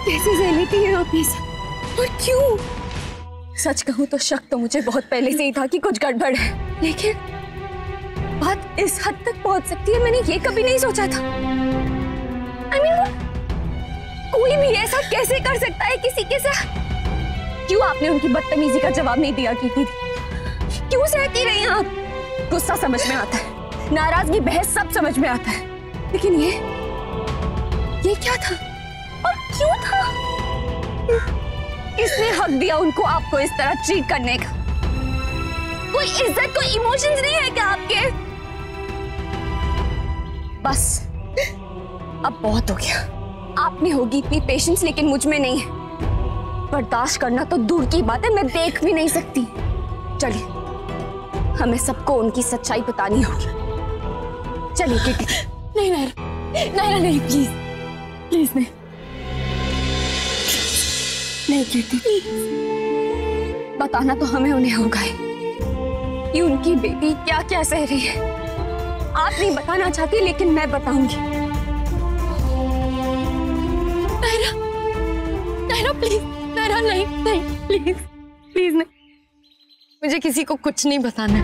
कैसे सह लेती है अपने साथ, और क्यों? सच कहूं तो शक तो मुझे बहुत पहले से ही था कि कुछ गड़बड़ है, लेकिन बात इस हद तक पहुंच सकती है मैंने ये कभी नहीं सोचा था। I mean, कोई भी ऐसा कैसे कर सकता है किसी के साथ? क्यों आपने उनकी बदतमीजी का जवाब नहीं दिया की थी? क्यों सहती रही आप? गुस्सा समझ में आता है, नाराजगी, बहस सब समझ में आता है, लेकिन ये क्या था और क्यों था? किसने हक दिया उनको आपको इस तरह ट्रीट करने का? कोई इज्जत, कोई इमोशंस नहीं है क्या आपके? बस अब बहुत हो गया। आप में होगी इतनी पेशेंस, लेकिन मुझ में नहीं है। बर्दाश्त करना तो दूर की बात है, मैं देख भी नहीं सकती। चलिए, हमें सबको उनकी सच्चाई बतानी होगी। चलिए किटी। नहीं नायरा नहीं, प्लीज प्लीज नहीं किटी, बताना तो हमें उन्हें होगा कि उनकी बेटी क्या क्या सह रही है। आप नहीं बताना चाहती, लेकिन मैं बताऊंगी। नायरा प्लीज, नायरा नहीं प्लीज प्लीज नहीं, मुझे किसी को कुछ नहीं बताना।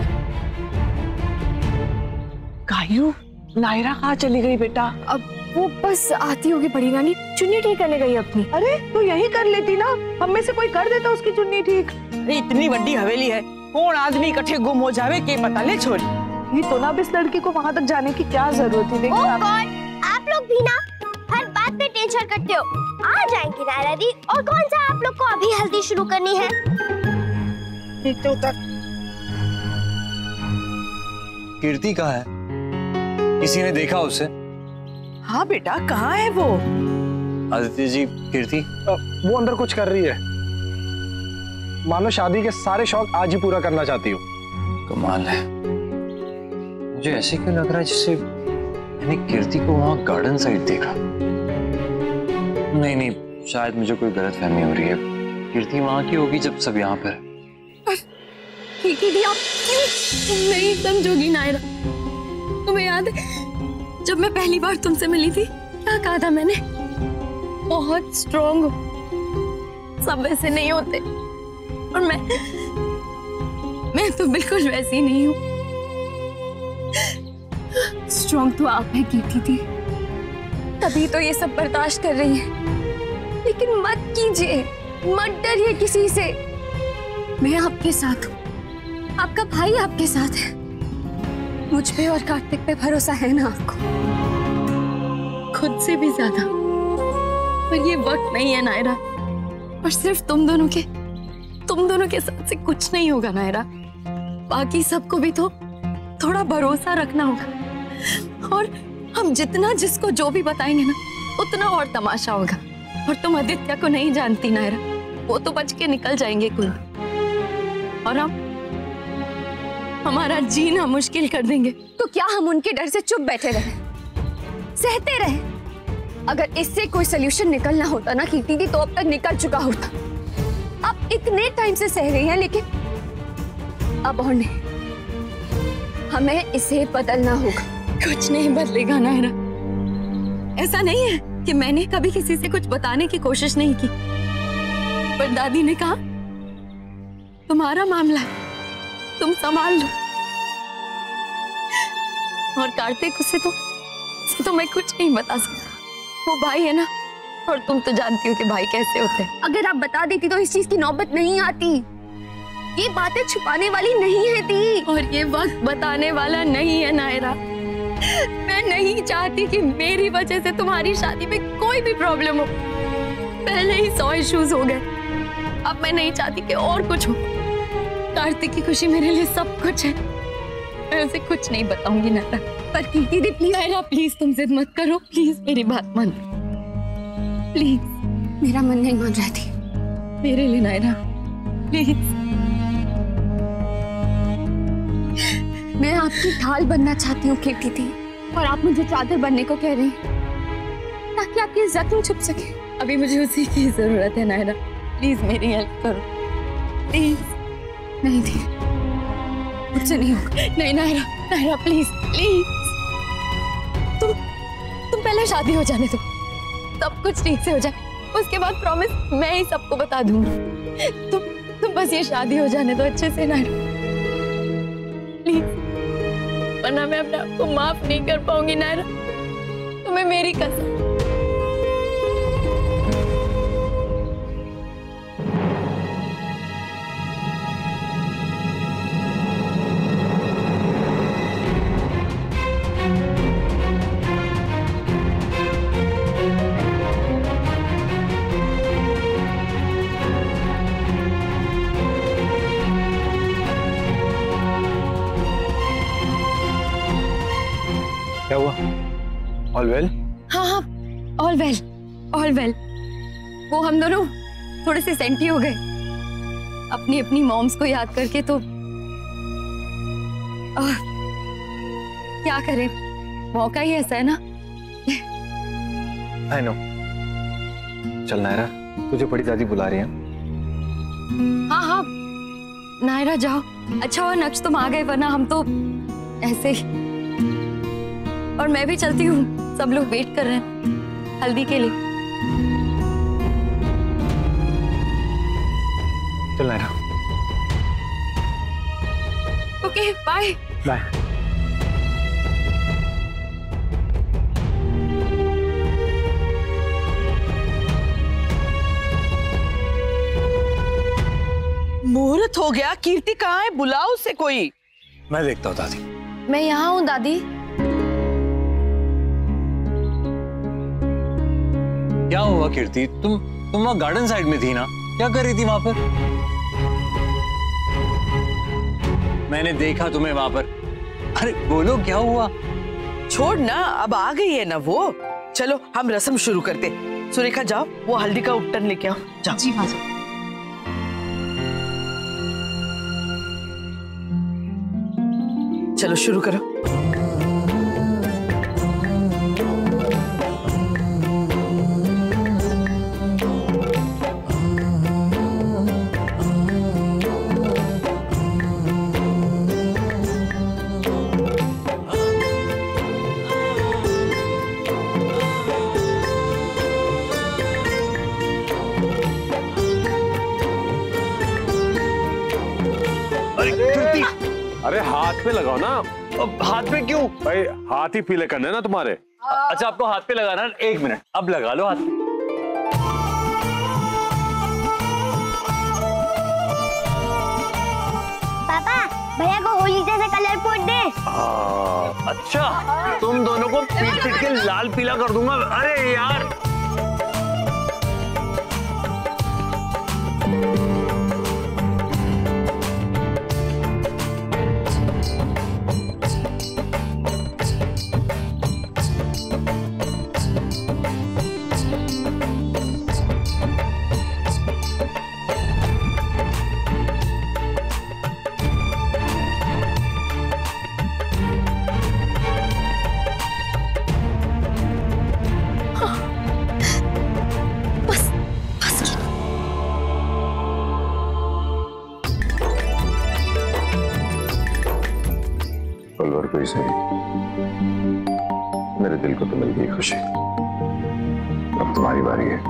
कायू, नायरा कहाँ चली गई बेटा? अब वो बस आती होगी बड़ी नानी, चुन्नी ठीक करने गई अपनी। अरे तो यही कर लेती ना, हम में से कोई कर देता उसकी चुन्नी ठीक। अरे इतनी बड़ी हवेली है, कौन आदमी इकट्ठे गुम हो जावे के पता ले छोरी। ये तो ना, इस लड़की को वहां तक जाने की क्या जरूरत है? देखो आप लोग भी ना हर बात पे टेंशन करते हो। आ जाएंगी नायरा दी, और कौन सा आप लोग को अभी हल्दी शुरू करनी है? कीर्ति कहाँ है? किसी ने देखा उसे? हाँ बेटा, कहाँ है वो? आदित्य जी, कीर्ति वो अंदर कुछ कर रही है, मानो शादी के सारे शौक आज ही पूरा करना चाहती हो। कमाल है। मुझे ऐसे क्यों लग रहा है जैसे मैंने कीर्ति को वहां गार्डन साइड देखा। नहीं, शायद मुझे कोई गलतफहमी हो रही है। कीर्ति वहां की होगी जब सब यहाँ पर। कीर्ति आप क्यों नहीं समझोगी नायरा? तुम्हें याद है जब मैं पहली बार तुमसे मिली थी, क्या कहा था मैंने? बहुत स्ट्रॉन्ग हो, सब वैसे नहीं होते, और मैं तो बिल्कुल वैसी नहीं हूँ। स्ट्रॉन्ग तो आप है कीर्ति दी, तभी तो ये सब बर्दाश्त कर रही है। लेकिन मत कीजिए, मत डरिए किसी से। मैं आपके साथ हूँ, आपका भाई आपके साथ है। मुझ पे और कार्तिक पे भरोसा है ना आपको? खुद से भी ज्यादा। पर ये वक्त नहीं है नायरा, और सिर्फ तुम दोनों के साथ से कुछ नहीं होगा नायरा। बाकी सबको भी तो थोड़ा भरोसा रखना होगा, और हम जितना जिसको जो भी बताएंगे ना, उतना और तमाशा होगा। और तुम आदित्य को नहीं जानती नायरा, वो तो बच के निकल जाएंगे कुल, और हम हमारा जीना मुश्किल कर देंगे। तो क्या हम उनके डर से चुप बैठे रहे, सहते रहे? अगर इससे कोई सोल्यूशन निकलना होता ना कीर्ति दी, तो अब तक निकल चुका होता। आप इतने टाइम से सह रही हैं, लेकिन अब और नहीं, हमें इसे बदलना होगा। कुछ नहीं बदलेगा नायरा। ऐसा नहीं है कि मैंने कभी किसी से कुछ बताने की कोशिश नहीं की, पर दादी ने कहा तुम्हारा मामला है, तुम संभाल लो। और कार्तिक, उसे तो मैं कुछ नहीं बता सकता, वो भाई है ना, और तुम तो जानती हो कि भाई कैसे होते हैं। अगर आप बता देती तो इस चीज की नौबत नहीं आती। ये बातें छुपाने वाली नहीं है दी, और ये वक्त बताने वाला नहीं है नायरा। मैं नहीं चाहती कि मेरी वजह से तुम्हारी शादी में कोई भी प्रॉब्लम हो। पहले ही 100 इश्यूज हो गए, अब मैं नहीं चाहती कि और कुछ हो। कार्तिक की खुशी मेरे लिए सब कुछ है, मैं उसे कुछ नहीं बताऊंगी नायरा। पर कीर्ति दी प्लीज। नायरा प्लीज, तुम जिद मत करो, प्लीज मेरी बात मान, प्लीज। मेरा मन नहीं मान रहा थी, मेरे लिए नायरा प्लीज। मैं आपकी ढाल बनना चाहती हूँ कीर्ति दी, और आप मुझे चादर बनने को कह रही हैं ताकि आपकी जख्म छुप सके। अभी मुझे उसी की जरूरत है नायरा, प्लीज मेरी हेल्प करो प्लीज। नहीं थी, मुझसे नहीं होगा। नहीं नायरा प्लीज प्लीज, तुम पहले शादी हो जाने दो, सब कुछ ठीक से हो जाए, उसके बाद प्रॉमिस मैं ही सबको बता दूंगी। तुम बस ये शादी हो जाने दो अच्छे से नायरा, प्लीज, वरना मैं अपने आप को माफ नहीं कर पाऊंगी नायरा, तुम्हें मेरी कसम। क्या हुआ? All well? हाँ हाँ, ऑल वेल, ऑल वेल। वो हम दोनों थोड़े से सेंटी हो गए अपनी अपनी मॉम्स को याद करके, तो क्या करें, मौका ही ऐसा है ना। I know. चल नायरा, तुझे बड़ी दादी बुला रही है। हाँ हाँ नायरा जाओ, अच्छा हुआ नक्श तुम आ गए, वरना हम तो ऐसे ही। और मैं भी चलती हूँ, सब लोग वेट कर रहे हैं हल्दी के लिए। चल नायरा। Okay bye. बाय। मुहूर्त हो गया, कीर्ति कहाँ है? बुलाओ उसे कोई। मैं देखता हूँ दादी। मैं यहाँ हूँ दादी। क्या हुआ कीर्ति? तुम वहाँ गार्डन साइड में थी ना, क्या कर रही थी वहां पर? मैंने देखा तुम्हें वहां पर। अरे बोलो क्या हुआ? छोड़ ना, अब आ गई है ना वो। चलो हम रस्म शुरू करते। सुरेखा जाओ, वो हल्दी का उपटन लेके आओ। जाओ। जी हाँ। चलो शुरू करो। अरे हाथ पे लगाओ ना। अब हाथ पे क्यों? भाई हाथ ही पीले करने ना तुम्हारे। अच्छा आपको हाथ पे लगाना? एक मिनट, अब लगा लो हाथ पे। पापा भैया को होली जैसे कलर पोत दे। अच्छा तुम दोनों को पीट पीट के लाल पीला कर दूंगा। अरे यार कोई सही, मेरे दिल को तो मिल गई खुशी। अब तुम्हारी बारी है।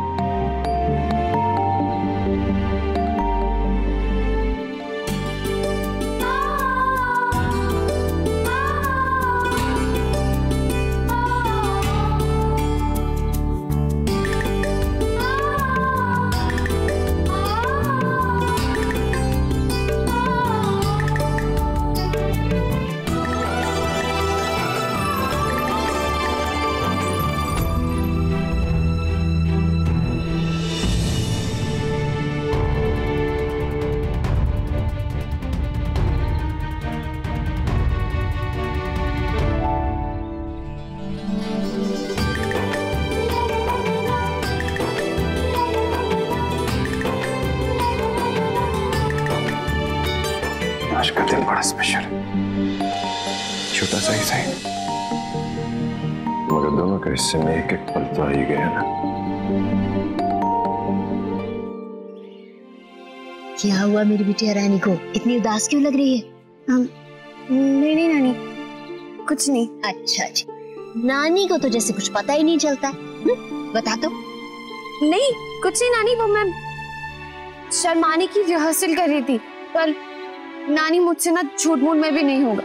आज का दिन बड़ा स्पेशल है, छोटा सा ही सही, मगर दोनों के हिस्से में एक एक पल तो आ ही गया ना। क्या हुआ मेरी बिटिया रानी को? इतनी उदास क्यों लग रही है? नहीं नानी, कुछ नहीं। अच्छा जी, नानी को तो जैसे कुछ पता ही नहीं चलता। बता तो, नहीं कुछ नहीं नानी, वो मैं शर्माने की रिहर्सल कर रही थी। पर नानी मुझसे ना झूठ मूठ में भी नहीं होगा।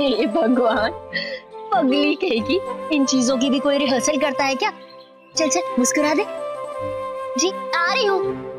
हे भगवान, पगली कहेगी, इन चीजों की भी कोई रिहर्सल करता है क्या? चल चल मुस्कुरा दे। जी आ रही हूँ।